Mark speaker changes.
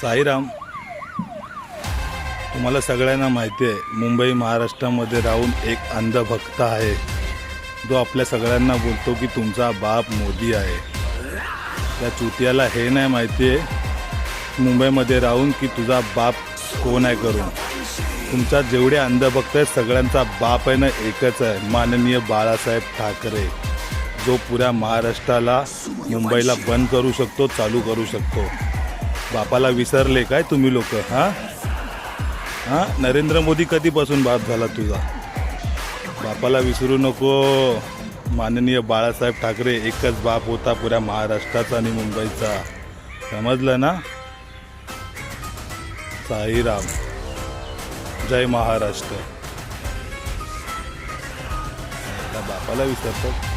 Speaker 1: साईराम, तुम्हाला सगळ्यांना माहिती आहे मुंबई महाराष्ट्रामध्ये राहून एक अंध भक्त आहे जो आपल्या सगळ्यांना बोलतो की तुमचा बाप मोदी आहे। त्या चुतियाला हे नाही माहिती आहे मुंबईमध्ये राहून की तुझा बाप कोण आहे करून। तुमच्या जेवढे अंध भक्त आहेत सगळ्यांचा बाप आहे ना एकच आहे, माननीय बाळासाहेब ठाकरे, जो पुऱ्या महाराष्ट्राला मुंबईला बंद करू शकतो, चालू करू शकतो। बापाला विसरले काय तुम्ही लोक? हां, नरेंद्र मोदी कधीपासून बाप झाला तुझा? बापाला विसरू नको। माननीय बाळासाहेब ठाकरे एकच बाप होता पुऱ्या महाराष्ट्राचा आणि मुंबईचा, समजलं ना? साईराम, जय महाराष्ट्र। बापाला विसरतो।